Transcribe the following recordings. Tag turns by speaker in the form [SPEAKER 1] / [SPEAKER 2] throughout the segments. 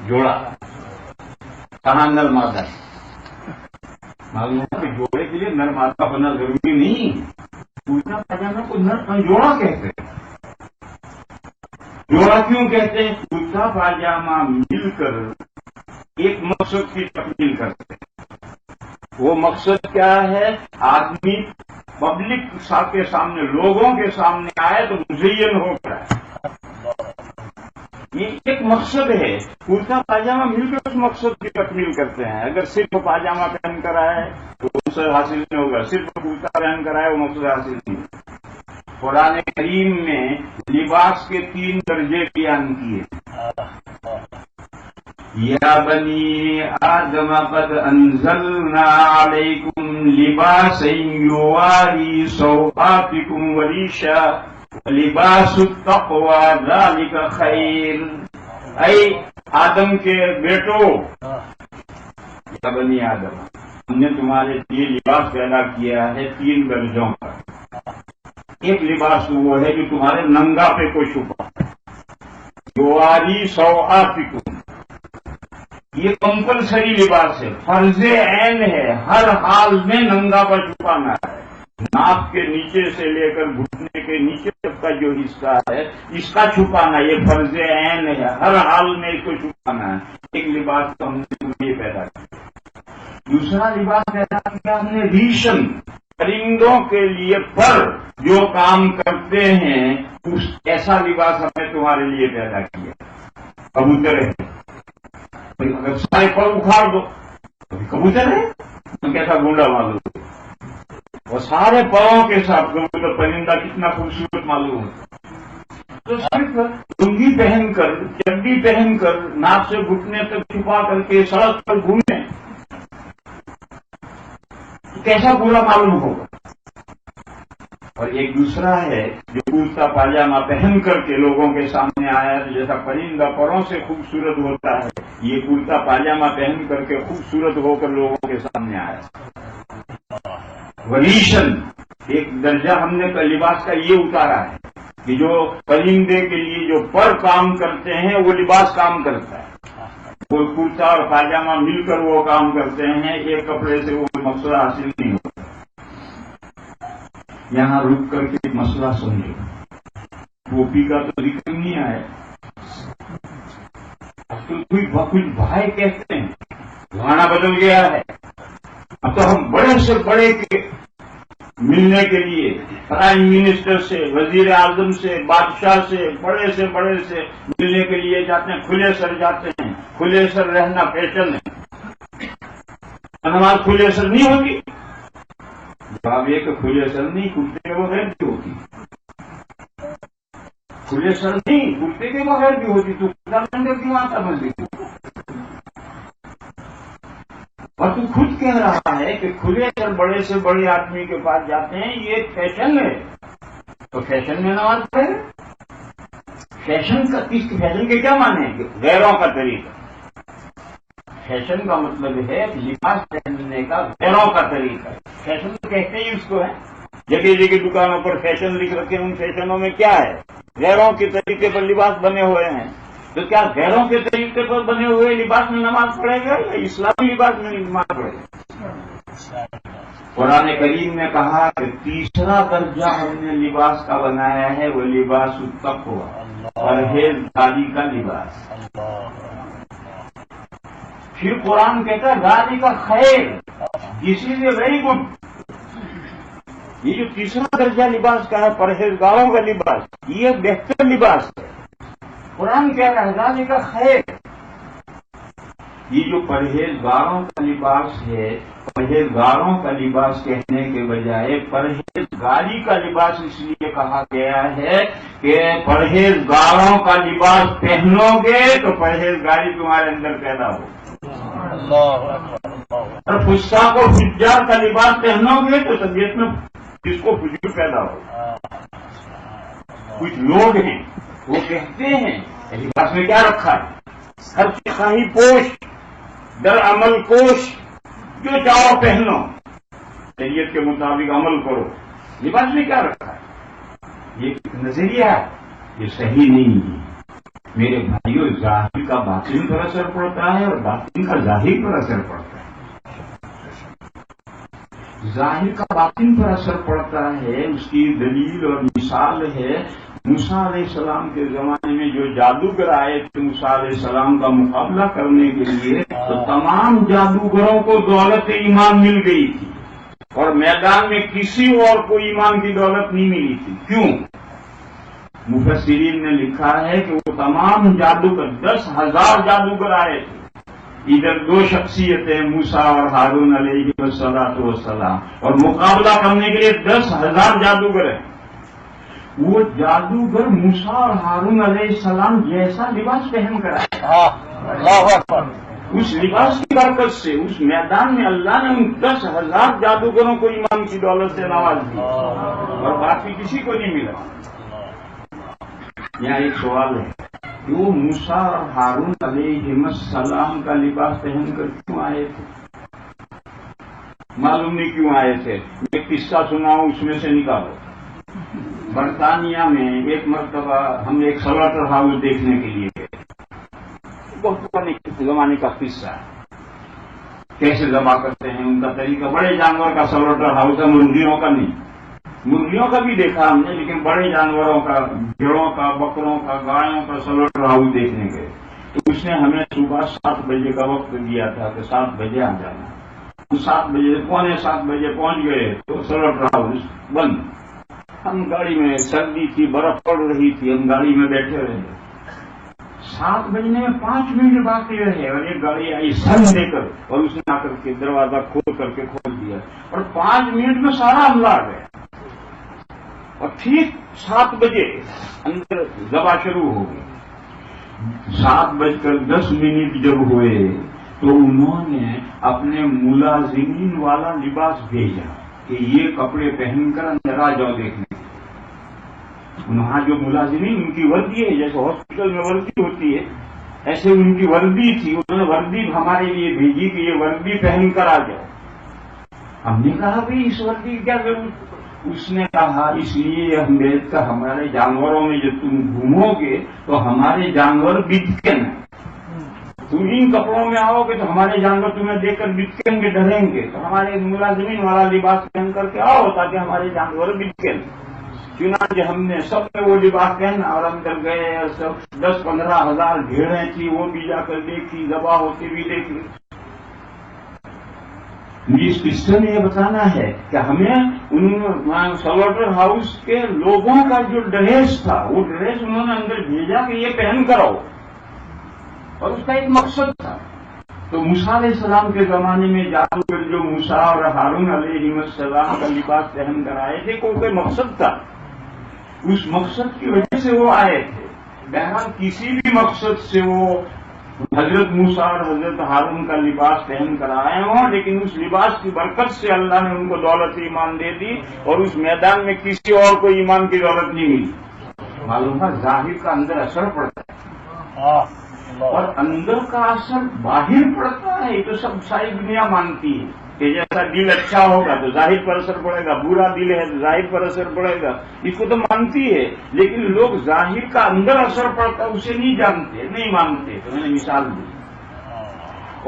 [SPEAKER 1] جوڑا کہاں نر مادہ ہے؟ معلوم ہے کہ جوڑے کے لیے نر مادہ بننا ضروری نہیں. کرتا پاجامہ کو نر جوڑا کہتے ہیں. جوڑا کیوں کہتے ہیں؟ کرتا پاجامہ مل کر ایک مقصد کی تکمیل کرتے ہیں. وہ مقصد کیا ہے؟ آدمی پبلک کے سامنے، لوگوں کے سامنے آئے تو مزین ہو کر آئے. یہ ایک مقصد ہے. کرتا پاجامہ مل کر اس مقصد کی تکمیل کرتے ہیں. اگر صرف پاجامہ پہن کر آئے تو مقصد حاصل نہیں ہوگا، صرف کرتا پہن کر آئے وہ مقصد حاصل نہیں ہوگا. قرآن کریم میں لباس کے 3 درجے بیان کیے. یا بنی آدم قد انزلنا علیکم لباسا یواری سوآتکم وریشا لباس التقوی ذالک خیر. اے آدم کے بیٹو، یا بنی آدم، ہم نے تمہارے لیے لباس پیدا کیا ہے 3 درجوں کا. ایک لباس وہ ہے جو تمہارے ننگاپے کو چھپا، یواری سوآتکم. یہ کمپلسری لباس ہے، فرض عین ہے. ہر حال میں ننگا پر چھپانا ہے. ناک کے نیچے سے لے کر گھٹنے کے نیچے تک کا جو حصہ ہے اس کا چھپانا یہ فرض عین ہے. ہر حال میں اس کو چھپانا ہے. ایک لباس تو ہم نے یہ پیدا کیا. دوسرا لباس پیدا کیا ہم نے ریشم، پرندوں کے لیے پر جو کام کرتے ہیں اس ایسا لباس ہم نے تمہارے لیے پیدا کیا. کبوتر ہے، اگر سارے پر اکھاڑ دو کبوتر ہے تو کیسا گونڈا معلوم ہو. اور سارے پروں کے ساتھ کبوتر پرندہ کتنا خوبصورت معلوم ہوتا. تو صرف لنگی پہن کر، چڈی پہن کر، ناک سے گھٹنے تک چھپا کر کے سڑک پر گھومیں تو کیسا برا معلوم ہوگا. اور ایک دوسرا ہے جو کرتا پاجامہ پہن کر کے لوگوں کے سامنے آیا تو جیسا پرندہ پروں سے خوبصورت ہوتا ہے، یہ کرتا پاجامہ پہن کر کے خوبصورت ہو کر لوگوں کے سامنے آیا. وریشن، ایک درجہ ہم نے لباس کا یہ اتارا ہے کہ جو پرندے کے لیے جو پر کام کرتے ہیں وہ لباس کام کرتا ہے. وہ کرتا اور پاجامہ مل کر وہ کام کرتے ہیں. ایک کپڑے سے وہ مقصد حاصل نہیں ہوتا. یہاں رک کر کے مسئلہ سمجھو. ٹوپی کا تو ذکر نہیں آیا. کچھ بھائی کہتے ہیں زمانہ بدل گیا ہے، اب تو ہم بڑے سے بڑے کے ملنے کے لیے پرائم منسٹر سے، وزیر اعظم سے، بادشاہ سے، بڑے سے ملنے کے لیے جاتے ہیں. کھلے سر جاتے ہیں. کھلے سر رہنا فیشن ہے. نماز کھلے سر نہیں ہوگی. جواب یہ کہ کھلے سر نہیں، کرتے کے بغیر بھی ہوتی. کھلے سر نہیں، کرتے کے بغیر بھی ہوتی. تو کیوں آتا بندی کو؟ اور تو خود کہہ رہا ہے کہ کھلے سر بڑے سے بڑے آدمی کے پاس جاتے ہیں، یہ ایک فیشن ہے. تو فیشن میں نماز پڑھے. فیشن کے کیا معنی ہے؟ کہ غیروں کا طریقہ. فیشن کا مطلب ہے لباس پہننے کا غیروں کا طریقہ. فیشن تو کہتے ہی اس کو ہے. جگہ جگہ دکانوں پر فیشن لکھ رکھے. ان فیشنوں میں کیا ہے؟ غیروں کے طریقے پر لباس بنے ہوئے ہیں. تو کیا غیروں کے طریقے پر بنے ہوئے لباس میں نماز پڑھے گا یا اسلامی لباس میں نماز پڑھے گا؟ قرآن کریم نے کہا کہ تیسرا درجہ ہم نے لباس کا بنایا ہے، وہ لباس التقوی، پرہیزگاری کا لباس. پھر قرآن کہتا ہے ذالک خیر، دس از اے ویری گڈ. یہ جو تیسرا درجہ لباس کا ہے، پرہیزگاروں کا لباس، یہ بہتر لباس ہے. قرآن کہہ رہا ہے ذالک خیر. یہ جو پرہیزگاروں کا لباس ہے، پرہیزگاروں کا لباس کہنے کے بجائے پرہیزگاری کا لباس اس لیے کہا گیا ہے کہ پرہیزگاروں کا لباس پہنو گے تو پرہیزگاری تمہارے اندر پیدا ہو. اور فساق و فجار کا لباس پہنو گے تو طبیعت میں جس کو فجور پیدا ہو. کچھ لوگ ہیں وہ کہتے ہیں لباس میں کیا رکھا ہے؟ ہر خواہی پوش، در عمل کوش، جو چاہو پہنو، شریعت کے مطابق عمل کرو. لباس میں کیا رکھا ہے؟ یہ نظریہ ہے، یہ صحیح نہیں ہے. میرے بھائیوں، ظاہر کا باطن پر اثر پڑتا ہے اور باطن کا ظاہر پر اثر پڑتا ہے۔ ظاہر کا باطن پر اثر پڑتا ہے، اس کی دلیل اور مثال ہے موسیٰ علیہ السلام کے زمانے میں جو جادوگر آئے تھے موسیٰ علیہ السلام کا مقابلہ کرنے کے لیے، تو تمام جادوگروں کو دولت ایمان مل گئی تھی اور میدان میں کسی اور کو ایمان کی دولت نہیں ملی تھی۔ کیوں؟ مفسرین نے لکھا ہے کہ وہ تمام جادوگر 10,000 جادوگر آئے تھے، ادھر 2 شخصیتیں موسیٰ اور ہارون علیہ السلام، اور مقابلہ کرنے کے لیے 10,000 جادوگر ہیں۔ وہ جادوگر موسیٰ اور ہارون علیہ السلام جیسا لباس پہن کر آئے، اس لباس کی برکت سے اس میدان میں اللہ نے ان 10,000 جادوگروں کو ایمان کی دولت سے نواز دیا اور باقی کسی کو نہیں ملا۔ یہاں ایک سوال ہے کہ وہ موسیٰ اور ہارون علیہ السلام کا لباس پہن کر کیوں آئے تھے؟ معلوم نہیں کیوں آئے تھے، میں قصہ سناؤں اس میں سے نکالو۔ برطانیہ میں ایک مرتبہ ہم ایک سلاٹر ہاؤس دیکھنے کے لیے گئے، بہت پرانے زمانے کا قصہ ہے، کیسے ذبح کرتے ہیں ان کا طریقہ۔ بڑے جانور کا سلاٹر ہاؤس ہے، مرغیوں کا نہیں۔ مرغیوں کا بھی دیکھا ہم نے، لیکن بڑے جانوروں کا، بھیڑوں کا، بکروں کا، گایوں کا سلاٹر ہاؤس دیکھنے گئے۔ تو اس نے ہمیں صبح 7 بجے کا وقت دیا تھا کہ 7 بجے آ جانا۔ 7 بجے، 7:15 بجے پہنچ گئے تو سلاٹر ہاؤس بند۔ ہم گاڑی میں، سردی تھی، برف پڑ رہی تھی، ہم گاڑی میں بیٹھے رہے۔ 7 بجنے میں 5 منٹ باقی رہے اور ایک گاڑی آئی سن دے کر، اور اس نے آ کر کے دروازہ کھول دیا، اور 5 منٹ میں سارا عملہ آ گیا۔ اور ٹھیک 7 بجے اندر ذبح شروع ہو گئی۔ 7:10 جب ہوئے تو انہوں نے اپنے ملازمین والا لباس بھیجا کہ یہ کپڑے پہن کر اندر آ جاؤ دیکھنے۔ وہاں جو ملازمین، ان کی وردی ہے، جیسے ہاسپٹل میں وردی ہوتی ہے، ایسے ان کی وردی تھی۔ انہوں نے وردی ہمارے لیے بھیجی کہ یہ وردی پہن کر آ جاؤ۔ ہم نے کہا بھائی اس وردی کی کیا ضرورت؟ اس نے کہا اس لیے ہمارے جانوروں میں جو تم گھومو گے تو ہمارے جانور بتکن ہیں، تم ان کپڑوں میں آؤ گے تو ہمارے جانور تمہیں دیکھ کر بتکیں گے، ڈریں گے، تو ہمارے ملازمین والا لباس پہن کر کے آؤ تاکہ ہمارے جانور بتکیں۔ چنانچہ ہم نے سب نے وہ لباس پہنا اور اندر گئے۔ 10-15 ہزار بھیڑیں تھی، وہ بھی جا کر دیکھی، ذبح ہوتی بھی دیکھی۔ مجھے اس قصے میں یہ بتانا ہے کہ ہمیں سلاٹر ہاؤس کے لوگوں کا جو ڈریس تھا، وہ ڈریس انہوں نے اندر بھیجا کہ یہ پہن کر آؤ، اور اس کا ایک مقصد تھا۔ تو موسیٰ علیہ السلام کے زمانے میں جادوگر جو موسیٰ اور ہارون علیہ السلام کا لباس پہن کر آئے تھے، کوئی مقصد تھا، اس مقصد کی وجہ سے وہ آئے تھے۔ بہرحال کسی بھی مقصد سے وہ حضرت موسیٰ اور حضرت ہارون کا لباس پہن کر آئے ہوں، لیکن اس لباس کی برکت سے اللہ نے ان کو دولت ایمان دے دی اور اس میدان میں کسی اور کو ایمان کی دولت نہیں ملی۔ معلوم ہے ظاہر کا اندر اثر پڑتا ہے اور اندر کا اثر باہر پڑتا ہے۔ یہ تو سب ساری دنیا مانتی ہے کہ جیسا دل اچھا ہوگا تو ظاہر پر اثر پڑے گا، برا دل ہے تو ظاہر پر اثر پڑے گا، اس کو تو مانتی ہے، لیکن لوگ ظاہر کا اندر اثر پڑتا اسے نہیں جانتے، نہیں مانتے۔ تو میں نے مثال دی،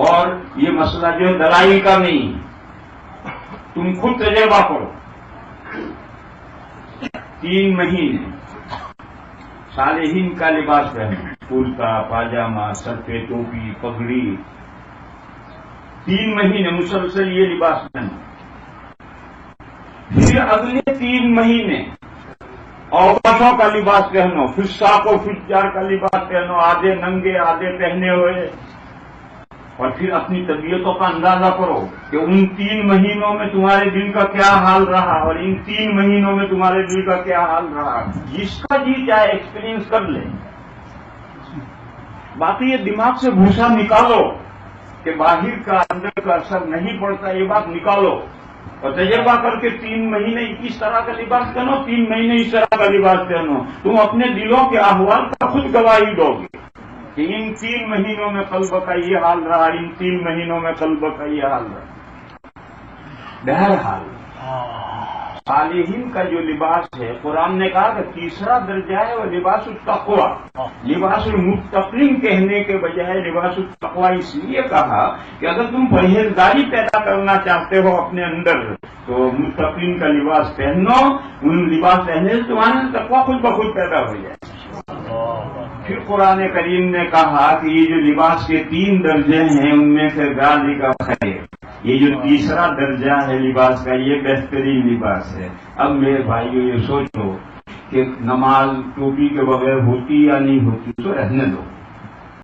[SPEAKER 1] اور یہ مسئلہ جو دلائل کا نہیں، تم خود تجربہ کرو۔ 3 مہینے صالحین کا لباس پہنو، کرتا، پاجامہ، سر پہ ٹوپی، پگڑی، 3 مہینے مسلسل یہ لباس پہنو۔ پھر اگلے 3 مہینے عورتوں کا لباس پہنو، فساق و فجار کا لباس پہنو، آدھے ننگے آدھے پہنے ہوئے، اور پھر اپنی طبیعتوں کا اندازہ کرو کہ ان 3 مہینوں میں تمہارے دل کا کیا حال رہا اور ان 3 مہینوں میں تمہارے دل کا کیا حال رہا۔ جس کا جی چاہے ایکسپیرینس کر لے، باقی یہ دماغ سے بھوسا نکالو کہ باہر کا اندر کا اثر نہیں پڑتا، یہ بات نکالو اور تجربہ کر کے 3 مہینے اس طرح کا لباس پہنو، 3 مہینے اس طرح کا لباس پہنو، تم اپنے دلوں کے احوال کا خود گواہی دو گے کہ ان 3 مہینوں میں قلب کا یہ حال رہا، ان 3 مہینوں میں قلب کا یہ حال رہا۔ بہرحال صالحین کا جو لباس ہے، قرآن نے کہا کہ تیسرا درجہ ہے وہ لباس التقوی. لباس المتقین کہنے کے بجائے لباس التقوی اس لیے کہا کہ اگر تم پرہیزگاری پیدا کرنا چاہتے ہو اپنے اندر تو متقین کا لباس پہنو. ان لباس پہننے سے تمہارے تقوی خود بخود پیدا ہو جائے. پھر قرآن کریم نے کہا کہ یہ جو لباس کے 3 درجے ہیں ان میں سے ذالک خیر، یہ جو تیسرا درجہ ہے لباس کا یہ بہترین لباس ہے. اب میرے بھائیو یہ سوچو کہ نماز ٹوپی کے بغیر ہوتی یا نہیں ہوتی، تو رہنے دو.